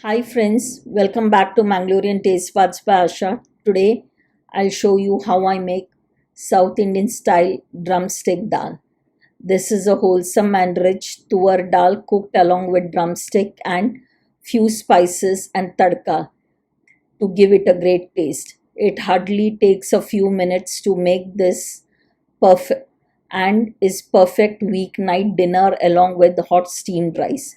Hi friends, welcome back to Mangalorean Taste Buds by Asha. Today I'll show you how I make South Indian style drumstick dal. This is a wholesome and rich tuar dal cooked along with drumstick and few spices and tadka to give it a great taste. It hardly takes a few minutes to make this perfect and is perfect weeknight dinner along with hot steamed rice.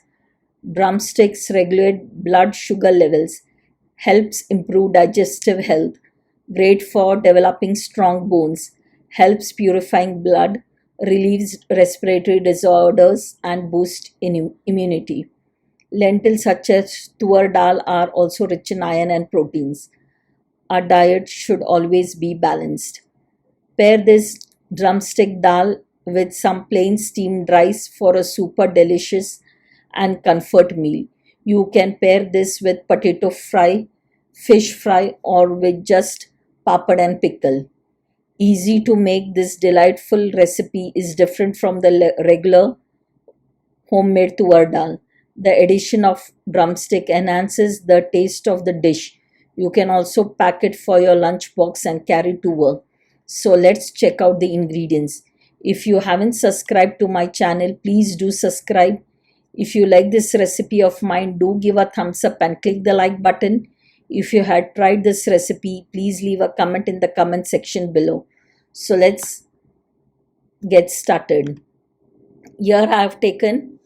Drumsticks regulate blood sugar levels, helps improve digestive health, great for developing strong bones, helps purifying blood, relieves respiratory disorders, and boosts immunity. Lentils such as tuar dal are also rich in iron and proteins. Our diet should always be balanced. Pair this drumstick dal with some plain steamed rice for a super delicious and comfort meal. You can pair this with potato fry, fish fry, or with just papad and pickle. Easy to make, this delightful recipe is different from the regular homemade tuar dal. The addition of drumstick enhances the taste of the dish. You can also pack it for your lunch box and carry to work. So let's check out the ingredients. If you haven't subscribed to my channel, please do subscribe. If you like this recipe of mine, do give a thumbs up and click the like button. If you had tried this recipe, please leave a comment in the comment section below. So let's get started. Here I have taken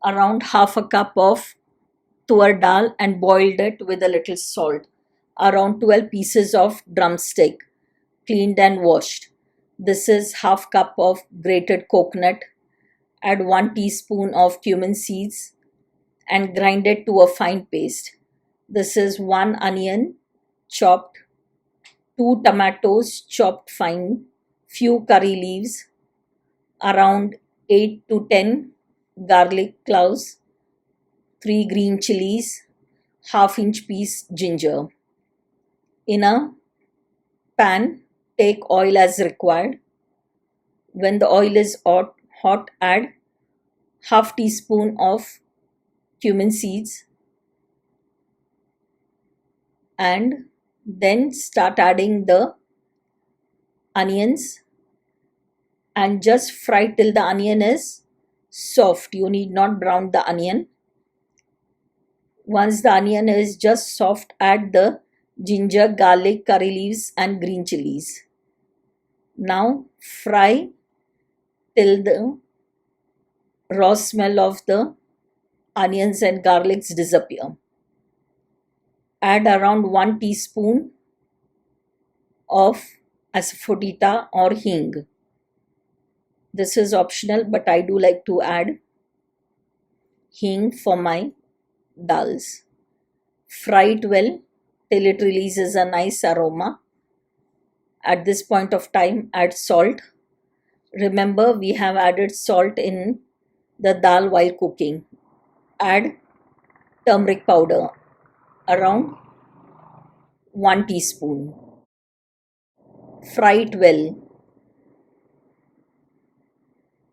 around half a cup of tuar dal and boiled it with a little salt. Around 12 pieces of drumstick, cleaned and washed. This is half cup of grated coconut. Add 1 teaspoon of cumin seeds and grind it to a fine paste. This is 1 onion chopped, 2 tomatoes chopped fine, few curry leaves, around 8 to 10 garlic cloves, 3 green chilies, half-inch piece ginger. In a pan, take oil as required. When the oil is hot, add half teaspoon of cumin seeds and then start adding the onions and just fry till the onion is soft. You need not brown the onion. Once the onion is just soft, add the ginger, garlic, curry leaves and green chilies. Now fry till the raw smell of the onions and garlics disappear. Add around 1 teaspoon of asafoetida or hing. This is optional, but I do like to add hing for my dals. Fry it well till it releases a nice aroma. At this point of time, add salt. Remember, we have added salt in the dal while cooking. Add turmeric powder, around 1 teaspoon. Fry it well.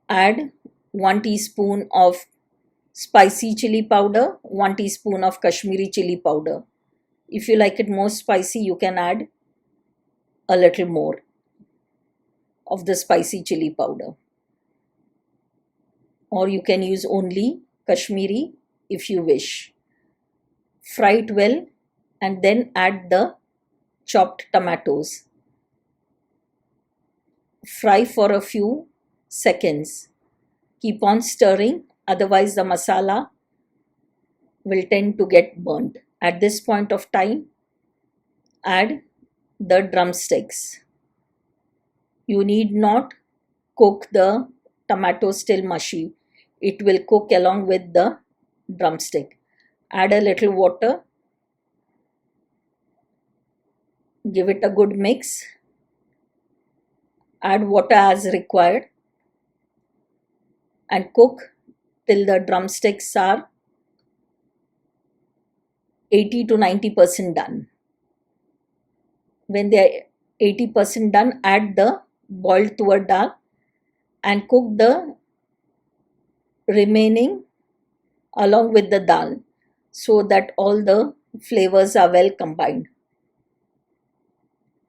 Add 1 teaspoon of spicy chili powder, 1 teaspoon of Kashmiri chili powder. If you like it more spicy, you can add a little more of the spicy chili powder. Or you can use only Kashmiri if you wish. Fry it well and then add the chopped tomatoes. Fry for a few seconds. Keep on stirring, otherwise the masala will tend to get burnt. At this point of time, add the drumsticks. You need not cook the tomatoes till mushy. It will cook along with the drumstick. Add a little water. Give it a good mix. Add water as required and cook till the drumsticks are 80 to 90% done. When they are 80% done, add the boiled tuar dal and cook the remaining along with the dal. so that all the flavors are well combined.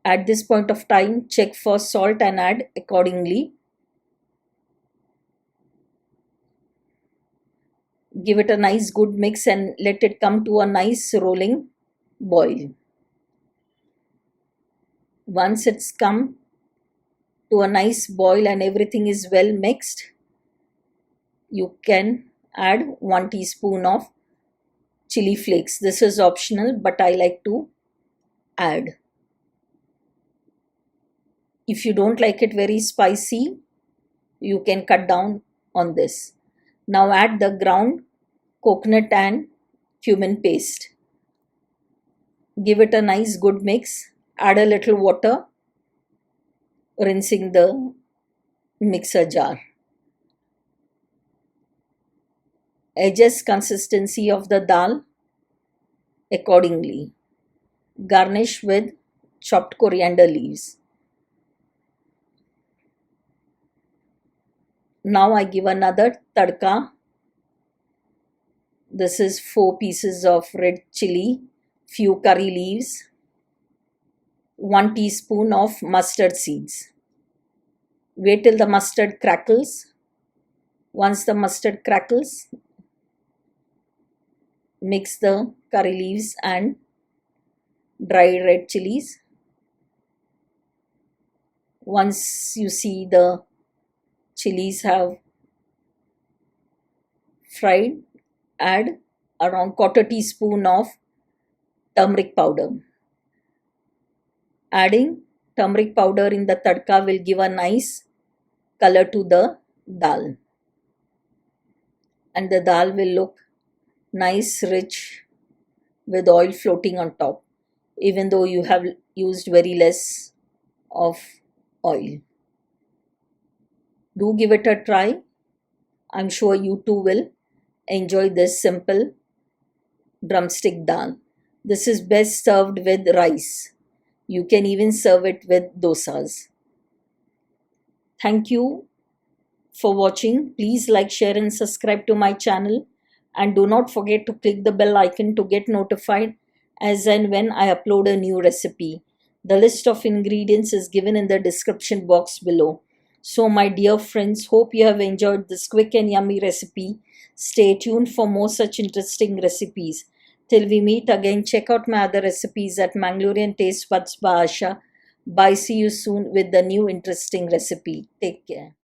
At this point of time, check for salt and add accordingly. Give it a nice good mix and let it come to a nice rolling boil. Once it's come to a nice boil and everything is well mixed, you can add 1 teaspoon of chili flakes. This is optional, but I like to add. If you don't like it very spicy, you can cut down on this. Now add the ground coconut and cumin paste. Give it a nice good mix. Add a little water, rinsing the mixer jar. Adjust consistency of the dal accordingly. Garnish with chopped coriander leaves. Now I give another tadka. This is 4 pieces of red chili, few curry leaves, 1 teaspoon of mustard seeds. Wait till the mustard crackles. Once the mustard crackles, mix the curry leaves and dry red chilies. Once you see the chilies have fried, add around 1/4 teaspoon of turmeric powder. Adding turmeric powder in the tadka will give a nice color to the dal, and the dal will look nice, rich, with oil floating on top, even though you have used very less of oil. Do give it a try. I'm sure you too will enjoy this simple drumstick dal. This is best served with rice. You can even serve it with dosas. Thank you for watching. Please like, share and subscribe to my channel, and do not forget to click the bell icon to get notified as and when I upload a new recipe. The list of ingredients is given in the description box below. So my dear friends, hope you have enjoyed this quick and yummy recipe. Stay tuned for more such interesting recipes. Till we meet again, check out my other recipes at Mangalorean Taste Buds by Asha. Bye, see you soon with the new interesting recipe. Take care.